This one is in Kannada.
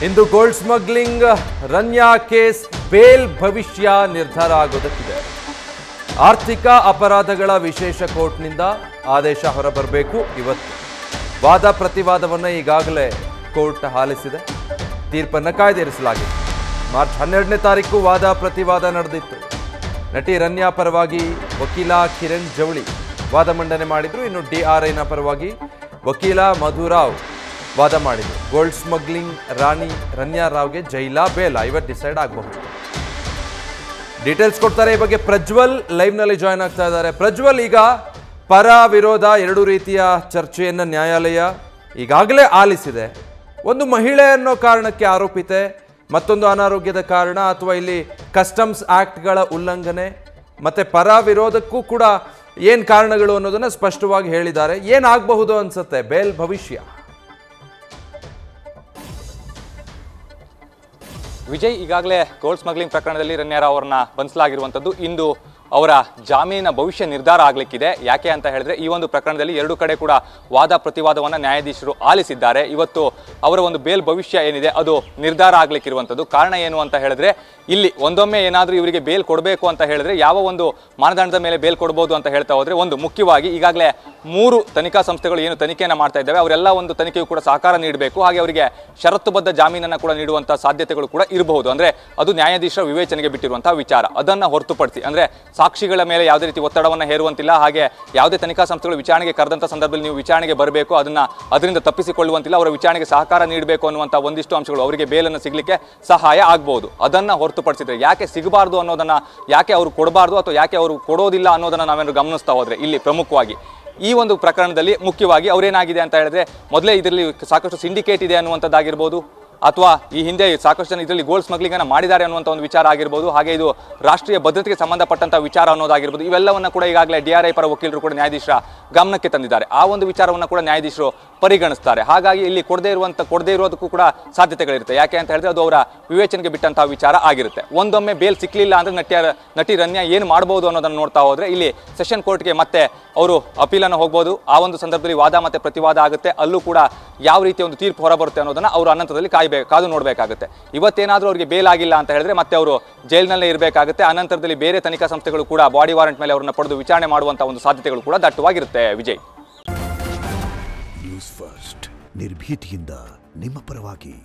ಇಂದು gold smuggling Ranya case bail ಭವಿಷ್ಯ ನಿರ್ಧಾರ ಆಗೋದಕ್ಕಿದೆ. ಆರ್ಥಿಕ ಅಪರಾಧಗಳ ವಿಶೇಷ ಕೋರ್ಟ್ನಿಂದ ಆದೇಶ ಹೊರಬರಬೇಕು ಇವತ್ತು. ವಾದ ಪ್ರತಿವಾದವನ್ನು ಈಗಾಗಲೇ ಕೋರ್ಟ್ ಆಲಿಸಿದೆ. ತೀರ್ಪನ್ನು ಕಾಯ್ದಿರಿಸಲಾಗಿದೆ. ಮಾರ್ಚ್ 12ನೇ ತಾರೀಕು ವಾದ ಪ್ರತಿವಾದ ನಡೆದಿತ್ತು. ನಟಿ ರನ್ಯಾ ಪರವಾಗಿ ವಕೀಲ ಕಿರಣ್ ಜವಳಿ ವಾದ ಮಂಡನೆ ಮಾಡಿದ್ರು. ಇನ್ನು DRIನ ಪರವಾಗಿ ವಕೀಲ ಮಧುರಾವ್ ವಾದ ಮಾಡಿದ್ರು. ಗೋಲ್ಡ್ ಸ್ಮಗ್ಲಿಂಗ್ ರಾಣಿ ರನ್ಯಾ ರಾವ್ಗೆ ಜೈಲಾ ಬೇಲ ಇವತ್ತು ಡಿಸೈಡ್ ಆಗಬಹುದು. ಡೀಟೇಲ್ಸ್ ಕೊಡ್ತಾರೆ ಈ ಬಗ್ಗೆ ಪ್ರಜ್ವಲ್ ಲೈವ್ನಲ್ಲಿ ಜಾಯ್ನ್ ಆಗ್ತಾ ಇದ್ದಾರೆ. ಪ್ರಜ್ವಲ್, ಈಗ ಪರ ವಿರೋಧ ಎರಡು ರೀತಿಯ ಚರ್ಚೆಯನ್ನು ನ್ಯಾಯಾಲಯ ಈಗಾಗಲೇ ಆಲಿಸಿದೆ. ಒಂದು ಮಹಿಳೆ ಅನ್ನೋ ಕಾರಣಕ್ಕೆ ಆರೋಪಿತೆ, ಮತ್ತೊಂದು ಅನಾರೋಗ್ಯದ ಕಾರಣ ಅಥವಾ ಇಲ್ಲಿ ಕಸ್ಟಮ್ಸ್ ಆಕ್ಟ್ಗಳ ಉಲ್ಲಂಘನೆ, ಮತ್ತೆ ಪರ ವಿರೋಧಕ್ಕೂ ಕೂಡ ಏನು ಕಾರಣಗಳು ಅನ್ನೋದನ್ನ ಸ್ಪಷ್ಟವಾಗಿ ಹೇಳಿದ್ದಾರೆ. ಏನಾಗಬಹುದು ಅನ್ಸುತ್ತೆ ಬೇಲ್ ಭವಿಷ್ಯ? ವಿಜಯ್, ಈಗಾಗಲೇ ಗೋಲ್ಡ್ ಸ್ಮಗ್ಲಿಂಗ್ ಪ್ರಕರಣದಲ್ಲಿ ರನ್ಯಾ ರಾವ್ ಅವರನ್ನ ಬಂಧಿಸಲಾಗಿರುವಂಥದ್ದು. ಇಂದು ಅವರ ಜಾಮೀನಿನ ಭವಿಷ್ಯ ನಿರ್ಧಾರ ಆಗಲಿಕ್ಕಿದೆ. ಯಾಕೆ ಅಂತ ಹೇಳಿದ್ರೆ ಈ ಒಂದು ಪ್ರಕರಣದಲ್ಲಿ ಎರಡು ಕಡೆ ಕೂಡ ವಾದ ಪ್ರತಿವಾದವನ್ನು ನ್ಯಾಯಾಧೀಶರು ಆಲಿಸಿದ್ದಾರೆ. ಇವತ್ತು ಅವರ ಒಂದು ಬೇಲ್ ಭವಿಷ್ಯ ಏನಿದೆ ಅದು ನಿರ್ಧಾರ ಆಗಲಿಕ್ಕಿರುವಂಥದ್ದು. ಕಾರಣ ಏನು ಅಂತ ಹೇಳಿದ್ರೆ ಇಲ್ಲಿ ಒಂದೊಮ್ಮೆ ಏನಾದರೂ ಇವರಿಗೆ ಬೇಲ್ ಕೊಡಬೇಕು ಅಂತ ಹೇಳಿದ್ರೆ ಯಾವ ಒಂದು ಮಾನದಂಡದ ಮೇಲೆ ಬೇಲ್ ಕೊಡಬಹುದು ಅಂತ ಹೇಳ್ತಾ ಹೋದ್ರೆ, ಒಂದು ಮುಖ್ಯವಾಗಿ ಈಗಾಗಲೇ 3 ತನಿಖಾ ಸಂಸ್ಥೆಗಳು ಏನು ತನಿಖೆಯನ್ನು ಮಾಡ್ತಾ ಇದ್ದಾವೆ ಅವರೆಲ್ಲ ಒಂದು ತನಿಖೆಯು ಕೂಡ ಸಹಕಾರ ನೀಡಬೇಕು. ಹಾಗೆ ಅವರಿಗೆ ಷರತ್ತುಬದ್ಧ ಜಾಮೀನನ್ನು ಕೂಡ ನೀಡುವಂತಹ ಸಾಧ್ಯತೆಗಳು ಕೂಡ ಇರಬಹುದು. ಅಂದ್ರೆ ಅದು ನ್ಯಾಯಾಧೀಶರ ವಿವೇಚನೆಗೆ ಬಿಟ್ಟಿರುವಂತಹ ವಿಚಾರ. ಅದನ್ನು ಹೊರತುಪಡಿಸಿ ಅಂದ್ರೆ ಸಾಕ್ಷಿಗಳ ಮೇಲೆ ಯಾವುದೇ ರೀತಿ ಒತ್ತಡವನ್ನು ಹೇರುವಂತಿಲ್ಲ. ಹಾಗೆ ಯಾವುದೇ ತನಿಖಾ ಸಂಸ್ಥೆಗಳು ವಿಚಾರಣೆಗೆ ಕರೆದಂಥ ಸಂದರ್ಭದಲ್ಲಿ ನೀವು ವಿಚಾರಣೆಗೆ ಬರಬೇಕು, ಅದರಿಂದ ತಪ್ಪಿಸಿಕೊಳ್ಳುವಂತಿಲ್ಲ, ಅವರ ವಿಚಾರಣೆಗೆ ಸಹಕಾರ ನೀಡಬೇಕು ಅನ್ನುವಂಥ ಒಂದಿಷ್ಟು ಅಂಶಗಳು ಅವರಿಗೆ ಬೇಲನ್ನು ಸಿಗಲಿಕ್ಕೆ ಸಹಾಯ ಆಗಬಹುದು. ಅದನ್ನು ಹೊರತುಪಡಿಸಿದ್ರೆ ಯಾಕೆ ಸಿಗಬಾರ್ದು ಅನ್ನೋದನ್ನ, ಯಾಕೆ ಅವರು ಕೊಡಬಾರ್ದು ಅಥವಾ ಯಾಕೆ ಅವರು ಕೊಡೋದಿಲ್ಲ ಅನ್ನೋದನ್ನ ನಾವೇನು ಗಮನಿಸ್ತಾ ಹೋದ್ರೆ ಇಲ್ಲಿ ಪ್ರಮುಖವಾಗಿ ಈ ಒಂದು ಪ್ರಕರಣದಲ್ಲಿ ಮುಖ್ಯವಾಗಿ ಅವರೇನಾಗಿದೆ ಅಂತ ಹೇಳಿದ್ರೆ, ಮೊದಲೇ ಇದರಲ್ಲಿ ಸಾಕಷ್ಟು ಸಿಂಡಿಕೇಟ್ ಇದೆ ಅನ್ನುವಂಥದ್ದಾಗಿರ್ಬೋದು, ಅಥವಾ ಈ ಹಿಂದೆ ಸಾಕಷ್ಟು ಜನ ಇದರಲ್ಲಿ ಗೋಲ್ಡ್ ಸ್ಮಗ್ಲಿಂಗ್ ಅನ್ನು ಮಾಡಿದ್ದಾರೆ ಅನ್ನುವಂಥ ಒಂದು ವಿಚಾರ ಆಗಿರ್ಬೋದು, ಹಾಗೆ ಇದು ರಾಷ್ಟ್ರೀಯ ಭದ್ರತೆಗೆ ಸಂಬಂಧಪಟ್ಟಂತಹ ವಿಚಾರ ಅನ್ನೋದಾಗಿರ್ಬೋದು. ಇವೆಲ್ಲವನ್ನ ಕೂಡ ಈಗಾಗಲೇ DRI ಪರ ವಕೀಲರು ಕೂಡ ನ್ಯಾಯಾಧೀಶರ ಗಮನಕ್ಕೆ ತಂದಿದ್ದಾರೆ. ಆ ಒಂದು ವಿಚಾರವನ್ನು ಕೂಡ ನ್ಯಾಯಾಧೀಶರು ಪರಿಗಣಿಸ್ತಾರೆ. ಹಾಗಾಗಿ ಇಲ್ಲಿ ಕೊಡದೇ ಇರೋದಕ್ಕೂ ಕೂಡ ಸಾಧ್ಯತೆಗಳಿರುತ್ತೆ. ಯಾಕೆ ಅಂತ ಹೇಳಿದ್ರೆ ಅದು ಅವರ ವಿವೇಚನೆಗೆ ಬಿಟ್ಟಂತಹ ವಿಚಾರ ಆಗಿರುತ್ತೆ. ಒಂದೊಮ್ಮೆ ಬೇಲ್ ಸಿಕ್ಕಲಿಲ್ಲ ಅಂದ್ರೆ ನಟಿ ರನ್ಯಾ ಏನು ಮಾಡಬಹುದು ಅನ್ನೋದನ್ನು ನೋಡ್ತಾ ಹೋದ್ರೆ ಇಲ್ಲಿ ಸೆಷನ್ ಕೋರ್ಟ್ಗೆ ಮತ್ತೆ ಅವರು ಅಪೀಲನ್ನು ಹೋಗ್ಬೋದು. ಆ ಒಂದು ಸಂದರ್ಭದಲ್ಲಿ ವಾದ ಮತ್ತೆ ಪ್ರತಿವಾದ ಆಗುತ್ತೆ. ಅಲ್ಲೂ ಕೂಡ ಯಾವ ರೀತಿಯ ಒಂದು ತೀರ್ಪು ಹೊರಬರುತ್ತೆ ಅನ್ನೋದನ್ನ ಅವರು ಅನಂತರದಲ್ಲಿ ಕಾದು ನೋಡಬೇಕಾಗುತ್ತೆ. ಇವತ್ತೇನಾದ್ರೂ ಅವರಿಗೆ ಬೇಲ್ ಆಗಿಲ್ಲ ಅಂತ ಹೇಳಿದ್ರೆ ಮತ್ತೆ ಅವರು ಜೈಲಿನಲ್ಲೇ ಇರಬೇಕಾಗುತ್ತೆ. ಅನಂತರದಲ್ಲಿ ಬೇರೆ ತನಿಖಾ ಸಂಸ್ಥೆಗಳು ಕೂಡ ಬಾಡಿ ವಾರೆಂಟ್ ಮೇಲೆ ಅವರನ್ನ ಪಡೆದು ವಿಚಾರಣೆ ಮಾಡುವಂತಹ ಒಂದು ಸಾಧ್ಯತೆಗಳು ಕೂಡ ದಟ್ಟವಾಗಿರುತ್ತೆ. ವಿಜಯ್, ನ್ಯೂಸ್ ಫಸ್ಟ್ ನಿರ್ಭೀತಿಯಿಂದ ನಿಮ್ಮ ಪರವಾಗಿ.